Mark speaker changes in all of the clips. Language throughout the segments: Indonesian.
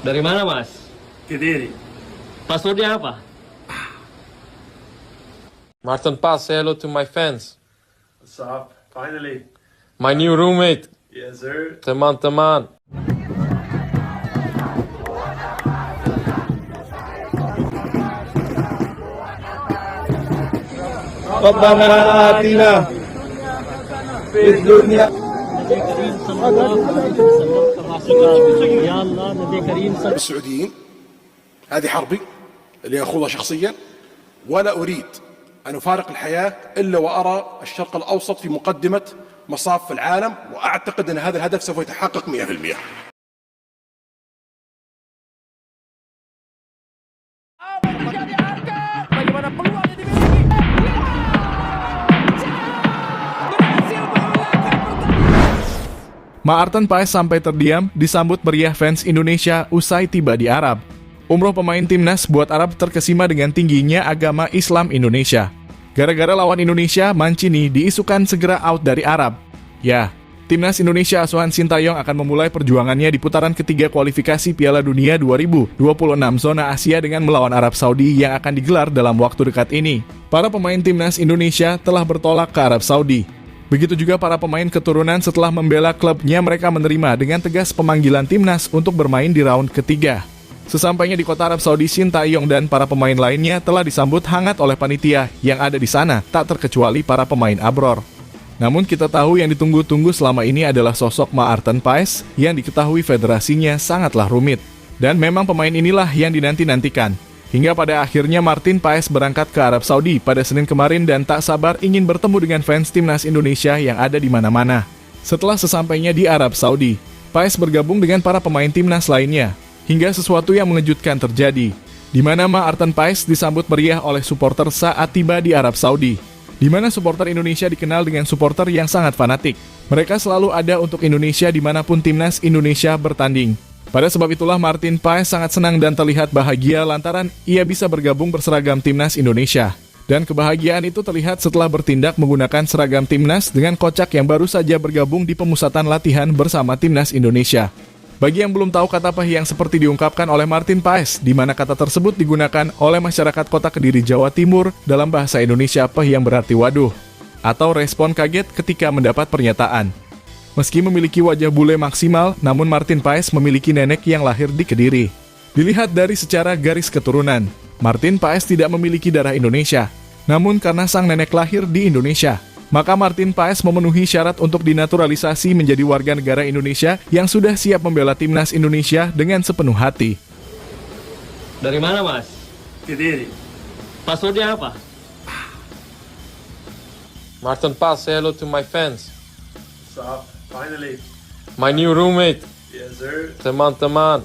Speaker 1: Dari mana, Mas?
Speaker 2: Kediri.
Speaker 1: Passwordnya apa?
Speaker 3: Martin Paz, say hello to my fans.
Speaker 2: What's up? Finally.
Speaker 3: My new roommate,
Speaker 2: Yes, sir.
Speaker 3: teman-teman.
Speaker 4: ربنا آتنا في الدنيا
Speaker 5: السعوديين. هذه حربي اللي أخوضها شخصيا، ولا أريد أن أفارق الحياة إلا وأرى الشرق الأوسط في مقدمة مصاف العالم، وأعتقد أن هذا الهدف سوف يتحقق 100%.
Speaker 6: Maarten Paes sampai terdiam disambut meriah fans Indonesia usai tiba di Arab. Umroh pemain timnas buat Arab terkesima dengan tingginya agama Islam Indonesia. Gara-gara lawan Indonesia, Mancini diisukan segera out dari Arab. Ya, timnas Indonesia asuhan Sintayong akan memulai perjuangannya di putaran ketiga kualifikasi Piala Dunia 2026 zona Asia dengan melawan Arab Saudi yang akan digelar dalam waktu dekat ini. Para pemain timnas Indonesia telah bertolak ke Arab Saudi. Begitu juga para pemain keturunan setelah membela klubnya, mereka menerima dengan tegas pemanggilan timnas untuk bermain di round ketiga. Sesampainya di kota Arab Saudi, Sintayong dan para pemain lainnya telah disambut hangat oleh panitia yang ada di sana, tak terkecuali para pemain Abror. Namun kita tahu yang ditunggu-tunggu selama ini adalah sosok Maarten Paes yang diketahui federasinya sangatlah rumit. Dan memang pemain inilah yang dinanti-nantikan. Hingga pada akhirnya Martin Paes berangkat ke Arab Saudi pada Senin kemarin dan tak sabar ingin bertemu dengan fans timnas Indonesia yang ada di mana-mana. Setelah sesampainya di Arab Saudi, Paes bergabung dengan para pemain timnas lainnya, hingga sesuatu yang mengejutkan terjadi, di mana Maarten Paes disambut meriah oleh supporter saat tiba di Arab Saudi, di mana supporter Indonesia dikenal dengan supporter yang sangat fanatik. Mereka selalu ada untuk Indonesia dimanapun timnas Indonesia bertanding. Pada sebab itulah Martin Paes sangat senang dan terlihat bahagia lantaran ia bisa bergabung berseragam timnas Indonesia. Dan kebahagiaan itu terlihat setelah bertindak menggunakan seragam timnas dengan kocak yang baru saja bergabung di pemusatan latihan bersama timnas Indonesia. Bagi yang belum tahu kata peh yang seperti diungkapkan oleh Martin Paes, di mana kata tersebut digunakan oleh masyarakat kota Kediri, Jawa Timur dalam bahasa Indonesia peh yang berarti waduh, atau respon kaget ketika mendapat pernyataan. Meski memiliki wajah bule maksimal, namun Martin Paes memiliki nenek yang lahir di Kediri. Dilihat dari secara garis keturunan, Martin Paes tidak memiliki darah Indonesia. Namun karena sang nenek lahir di Indonesia, maka Martin Paes memenuhi syarat untuk dinaturalisasi menjadi warga negara Indonesia yang sudah siap membela timnas Indonesia dengan sepenuh hati.
Speaker 1: Dari mana, Mas?
Speaker 2: Kediri.
Speaker 1: Passwordnya apa?
Speaker 3: Martin Paz, say hello to my fans.
Speaker 2: What's up? Finally.
Speaker 3: My new roommate,
Speaker 2: Yes, sir.
Speaker 3: teman-teman.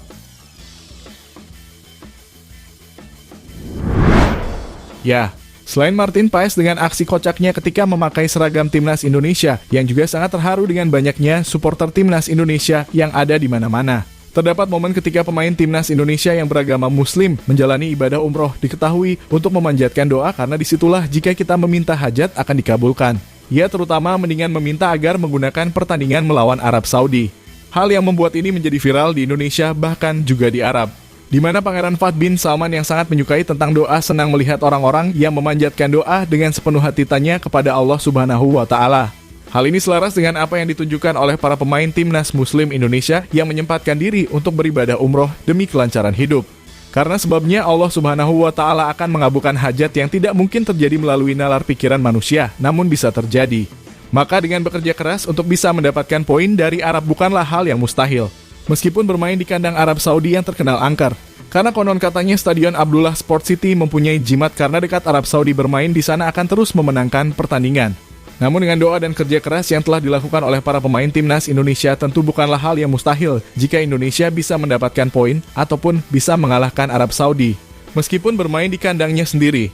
Speaker 6: Ya, selain Martin Paes dengan aksi kocaknya ketika memakai seragam timnas Indonesia, yang juga sangat terharu dengan banyaknya supporter timnas Indonesia yang ada di mana-mana. Terdapat momen ketika pemain timnas Indonesia yang beragama Muslim menjalani ibadah umroh diketahui untuk memanjatkan doa karena disitulah jika kita meminta hajat akan dikabulkan. Ia terutama mendingan meminta agar menggunakan pertandingan melawan Arab Saudi. Hal yang membuat ini menjadi viral di Indonesia bahkan juga di Arab. Di mana Pangeran Fahd bin Salman yang sangat menyukai tentang doa senang melihat orang-orang yang memanjatkan doa dengan sepenuh hati tanya kepada Allah Subhanahu wa Ta'ala. Hal ini selaras dengan apa yang ditunjukkan oleh para pemain timnas Muslim Indonesia yang menyempatkan diri untuk beribadah umroh demi kelancaran hidup. Karena sebabnya Allah Subhanahu wa Ta'ala akan mengabulkan hajat yang tidak mungkin terjadi melalui nalar pikiran manusia, namun bisa terjadi. Maka dengan bekerja keras untuk bisa mendapatkan poin dari Arab bukanlah hal yang mustahil. Meskipun bermain di kandang Arab Saudi yang terkenal angker. Karena konon katanya Stadion Abdullah Sport City mempunyai jimat karena dekat Arab Saudi bermain di sana akan terus memenangkan pertandingan. Namun dengan doa dan kerja keras yang telah dilakukan oleh para pemain timnas Indonesia tentu bukanlah hal yang mustahil jika Indonesia bisa mendapatkan poin ataupun bisa mengalahkan Arab Saudi, meskipun bermain di kandangnya sendiri.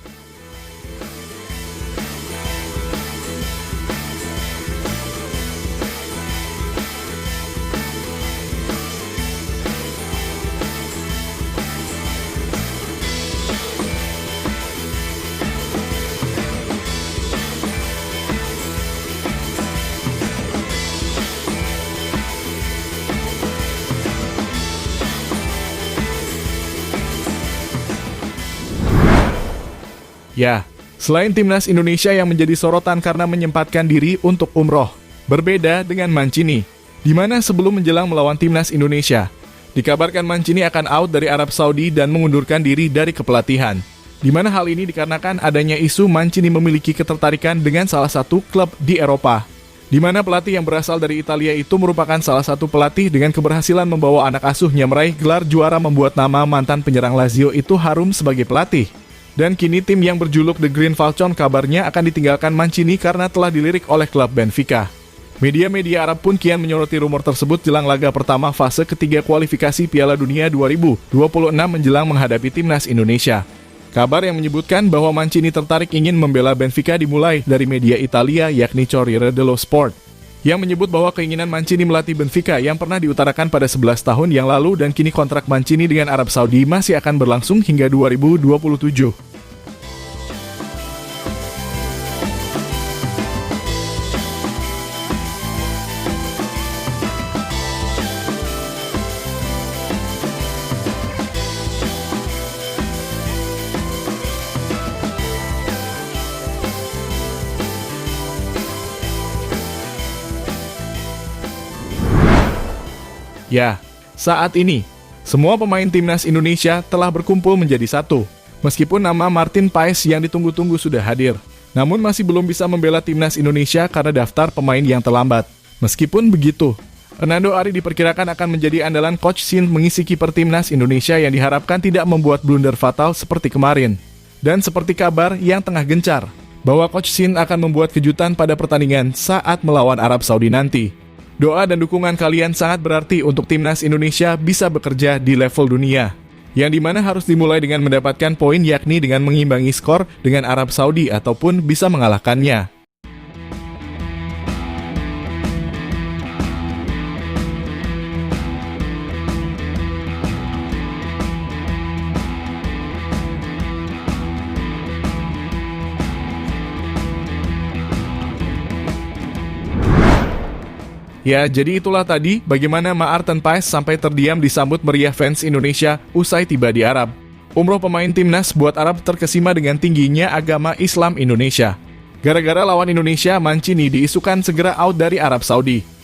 Speaker 6: Ya, selain timnas Indonesia yang menjadi sorotan karena menyempatkan diri untuk umroh, berbeda dengan Mancini, di mana sebelum menjelang melawan timnas Indonesia, dikabarkan Mancini akan out dari Arab Saudi dan mengundurkan diri dari kepelatihan. Di mana hal ini dikarenakan adanya isu Mancini memiliki ketertarikan dengan salah satu klub di Eropa. Di mana pelatih yang berasal dari Italia itu merupakan salah satu pelatih dengan keberhasilan membawa anak asuhnya meraih gelar juara, membuat nama mantan penyerang Lazio itu harum sebagai pelatih. Dan kini tim yang berjuluk The Green Falcon kabarnya akan ditinggalkan Mancini karena telah dilirik oleh klub Benfica. Media-media Arab pun kian menyoroti rumor tersebut jelang laga pertama fase ketiga kualifikasi Piala Dunia 2026 menjelang menghadapi timnas Indonesia. Kabar yang menyebutkan bahwa Mancini tertarik ingin membela Benfica dimulai dari media Italia yakni Corriere dello Sport, yang menyebut bahwa keinginan Mancini melatih Benfica yang pernah diutarakan pada 11 tahun yang lalu dan kini kontrak Mancini dengan Arab Saudi masih akan berlangsung hingga 2027. Ya, saat ini, semua pemain timnas Indonesia telah berkumpul menjadi satu. Meskipun nama Martin Paes yang ditunggu-tunggu sudah hadir, namun masih belum bisa membela timnas Indonesia karena daftar pemain yang terlambat. Meskipun begitu, Hernando Ari diperkirakan akan menjadi andalan Coach Shin mengisi kiper timnas Indonesia yang diharapkan tidak membuat blunder fatal seperti kemarin. Dan seperti kabar yang tengah gencar, bahwa Coach Shin akan membuat kejutan pada pertandingan saat melawan Arab Saudi nanti. Doa dan dukungan kalian sangat berarti untuk timnas Indonesia bisa bekerja di level dunia, yang dimana harus dimulai dengan mendapatkan poin yakni dengan mengimbangi skor dengan Arab Saudi ataupun bisa mengalahkannya. Ya, jadi itulah tadi bagaimana Martin Paes sampai terdiam disambut meriah fans Indonesia usai tiba di Arab. Umroh pemain timnas buat Arab terkesima dengan tingginya agama Islam Indonesia. Gara-gara lawan Indonesia, Mancini diisukan segera out dari Arab Saudi.